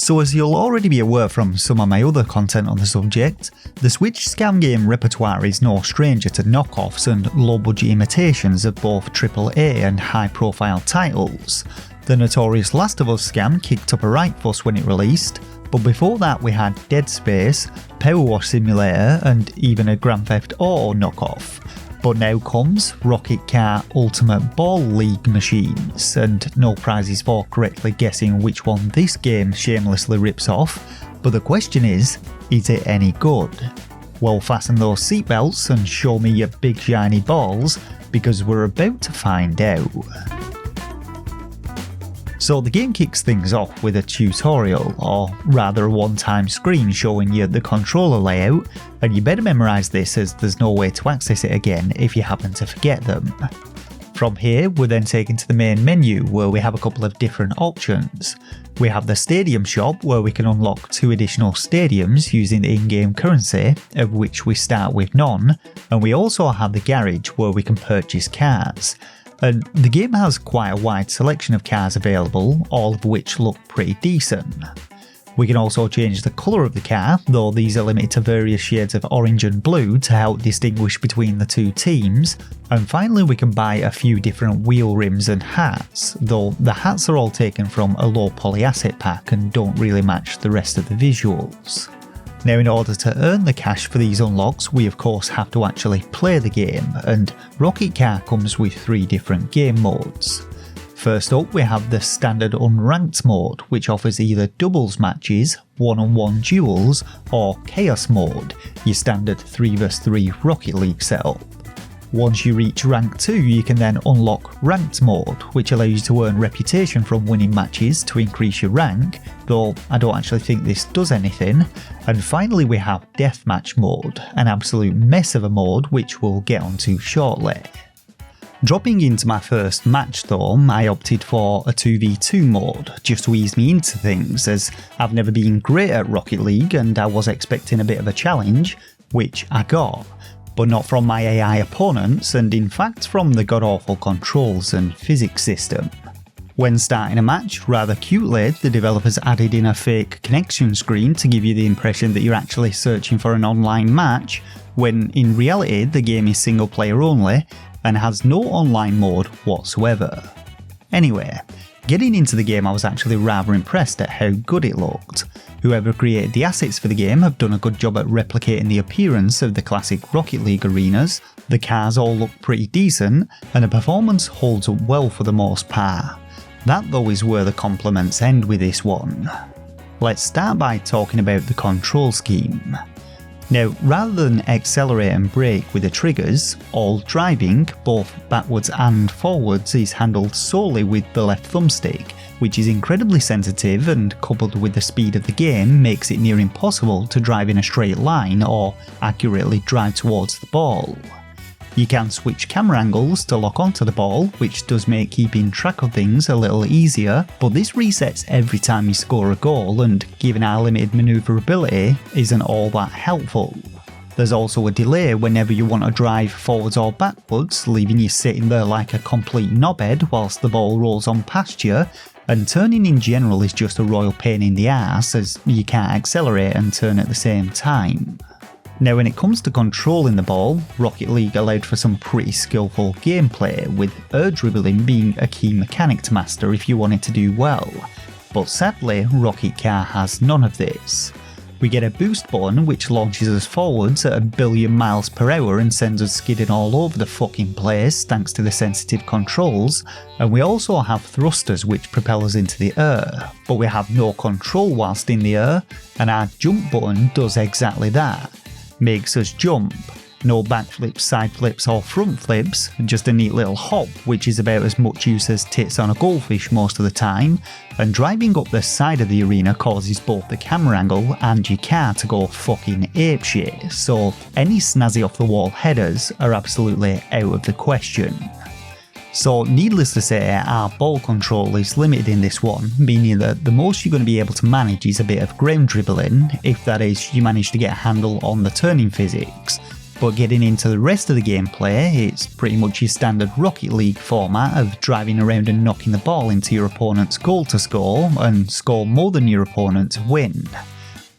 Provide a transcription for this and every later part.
So as you'll already be aware from some of my other content on the subject, the Switch scam game repertoire is no stranger to knockoffs and low-budget imitations of both AAA and high-profile titles. The notorious Last of Us scam kicked up a right fuss when it released, but before that we had Dead Space, Power Wash Simulator and even a Grand Theft Auto knockoff. But now comes Rocket Car Ultimate Ball League machines, and no prizes for correctly guessing which one this game shamelessly rips off, but the question is it any good? Well, fasten those seatbelts and show me your big shiny balls, because we're about to find out. So the game kicks things off with a tutorial, or rather a one-time screen showing you the controller layout, and you better memorise this as there's no way to access it again if you happen to forget them. From here we're then taken to the main menu where we have a couple of different options. We have the stadium shop where we can unlock 2 additional stadiums using the in-game currency, of which we start with none, and we also have the garage where we can purchase cars. And the game has quite a wide selection of cars available, all of which look pretty decent. We can also change the colour of the car, though these are limited to various shades of orange and blue to help distinguish between the two teams. And finally we can buy a few different wheel rims and hats, though the hats are all taken from a low poly asset pack and don't really match the rest of the visuals. Now, in order to earn the cash for these unlocks, we of course have to actually play the game, and Rocket Car comes with 3 different game modes. First up we have the standard unranked mode, which offers either doubles matches, one-on-one duels, or chaos mode, your standard 3 vs 3 Rocket League setup. Once you reach rank 2 you can then unlock ranked mode, which allows you to earn reputation from winning matches to increase your rank, though I don't actually think this does anything. And finally we have deathmatch mode, an absolute mess of a mode which we'll get onto shortly. Dropping into my first match though, I opted for a 2v2 mode, just to ease me into things, as I've never been great at Rocket League and I was expecting a bit of a challenge, which I got. But not from my AI opponents, and in fact from the god-awful controls and physics system. When starting a match, rather cutely, the developers added in a fake connection screen to give you the impression that you're actually searching for an online match, when in reality the game is single player only and has no online mode whatsoever. Anyway, getting into the game I was actually rather impressed at how good it looked. Whoever created the assets for the game have done a good job at replicating the appearance of the classic Rocket League arenas, the cars all look pretty decent, and the performance holds up well for the most part. That though is where the compliments end with this one. Let's start by talking about the control scheme. Now, rather than accelerate and brake with the triggers, all driving, both backwards and forwards, is handled solely with the left thumbstick, which is incredibly sensitive and coupled with the speed of the game makes it near impossible to drive in a straight line or accurately drive towards the ball. You can switch camera angles to lock onto the ball, which does make keeping track of things a little easier, but this resets every time you score a goal, and given our limited manoeuvrability, isn't all that helpful. There's also a delay whenever you want to drive forwards or backwards, leaving you sitting there like a complete knobhead whilst the ball rolls on past you, and turning in general is just a royal pain in the arse as you can't accelerate and turn at the same time. Now, when it comes to controlling the ball, Rocket League allowed for some pretty skillful gameplay, with air dribbling being a key mechanic to master if you wanted to do well. But sadly, Rocket Car has none of this. We get a boost button which launches us forwards at 1 billion miles per hour and sends us skidding all over the fucking place thanks to the sensitive controls, and we also have thrusters which propel us into the air, but we have no control whilst in the air, and our jump button does exactly that. Makes us jump. No backflips, side flips or front flips, just a neat little hop which is about as much use as tits on a goldfish most of the time, and driving up the side of the arena causes both the camera angle and your car to go fucking apeshit, so any snazzy off the wall headers are absolutely out of the question. So needless to say, our ball control is limited in this one, meaning that the most you're going to be able to manage is a bit of ground dribbling, if that is you manage to get a handle on the turning physics. But getting into the rest of the gameplay, it's pretty much your standard Rocket League format of driving around and knocking the ball into your opponent's goal to score, and score more than your opponent to win.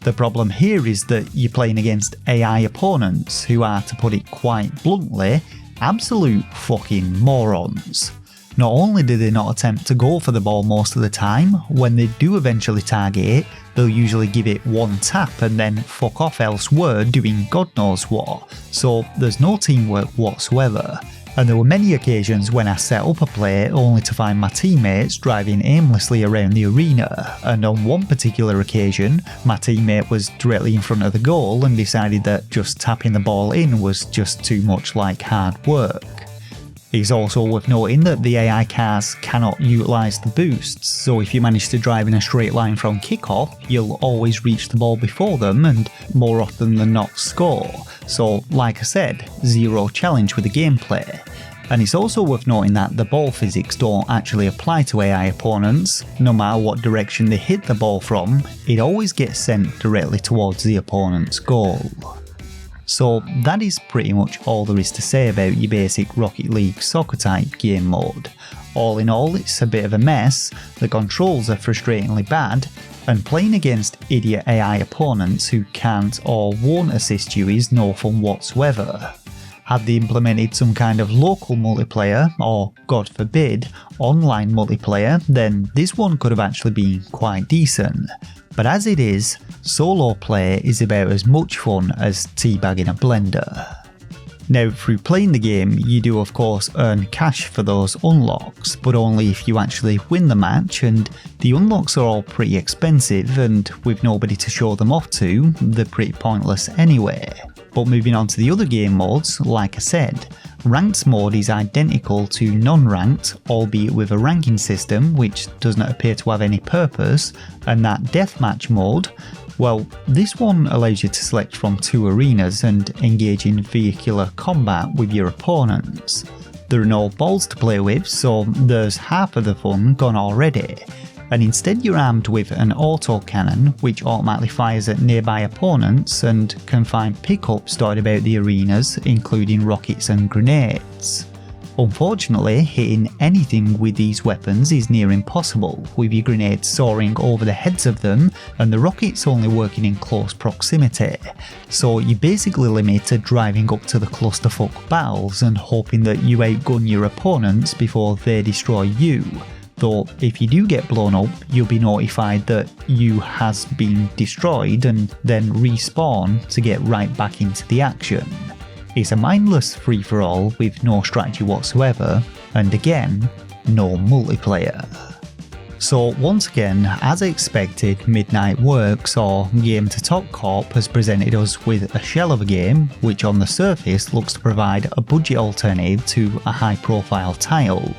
The problem here is that you're playing against AI opponents who are, to put it quite bluntly, absolute fucking morons. Not only do they not attempt to go for the ball most of the time, when they do eventually target it, they'll usually give it one tap and then fuck off elsewhere doing God knows what, so there's no teamwork whatsoever. And there were many occasions when I set up a play only to find my teammates driving aimlessly around the arena, and on one particular occasion, my teammate was directly in front of the goal and decided that just tapping the ball in was just too much like hard work. It's also worth noting that the AI cars cannot utilise the boosts, so if you manage to drive in a straight line from kickoff, you'll always reach the ball before them and more often than not score. So like I said, zero challenge with the gameplay. And it's also worth noting that the ball physics don't actually apply to AI opponents. No matter what direction they hit the ball from, it always gets sent directly towards the opponent's goal. So that is pretty much all there is to say about your basic Rocket League soccer type game mode. All in all, it's a bit of a mess, the controls are frustratingly bad, and playing against idiot AI opponents who can't or won't assist you is no fun whatsoever. Had they implemented some kind of local multiplayer, or God forbid, online multiplayer, then this one could have actually been quite decent. But as it is, solo play is about as much fun as teabagging a blender. Now, through playing the game, you do of course earn cash for those unlocks, but only if you actually win the match, and the unlocks are all pretty expensive, and with nobody to show them off to, they're pretty pointless anyway. But moving on to the other game modes, like I said, Ranked mode is identical to non-ranked, albeit with a ranking system which does not appear to have any purpose, and that deathmatch mode, well, this one allows you to select from 2 arenas and engage in vehicular combat with your opponents. There are no balls to play with, so there's half of the fun gone already. And instead you're armed with an autocannon which automatically fires at nearby opponents and can find pickups dotted about the arenas, including rockets and grenades. Unfortunately, hitting anything with these weapons is near impossible, with your grenades soaring over the heads of them and the rockets only working in close proximity, so you're basically limited to driving up to the clusterfuck battles and hoping that you outgun your opponents before they destroy you. Though if you do get blown up, you'll be notified that you has been destroyed and then respawn to get right back into the action. It's a mindless free-for-all with no strategy whatsoever, and again, no multiplayer. So once again, as expected, Midnight Works or Game to Top Corp has presented us with a shell of a game which on the surface looks to provide a budget alternative to a high-profile title.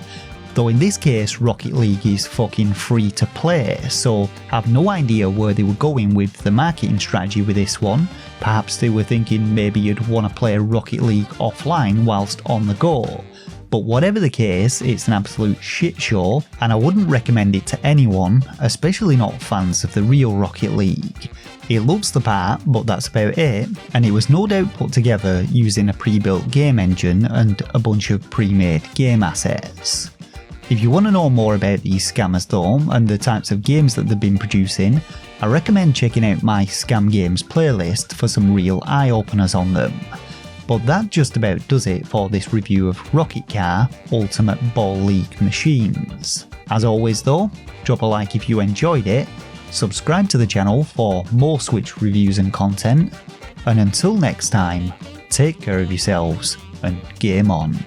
Though in this case Rocket League is fucking free to play, so have no idea where they were going with the marketing strategy with this one. Perhaps they were thinking maybe you'd want to play Rocket League offline whilst on the go. But whatever the case, it's an absolute shit show, and I wouldn't recommend it to anyone, especially not fans of the real Rocket League. It looks the part, but that's about it, and it was no doubt put together using a pre-built game engine and a bunch of pre-made game assets. If you want to know more about these scammers though, and the types of games that they've been producing, I recommend checking out my Scam Games playlist for some real eye-openers on them. But that just about does it for this review of Rocket Car Ultimate Ball League Machines. As always though, drop a like if you enjoyed it, subscribe to the channel for more Switch reviews and content, and until next time, take care of yourselves and game on.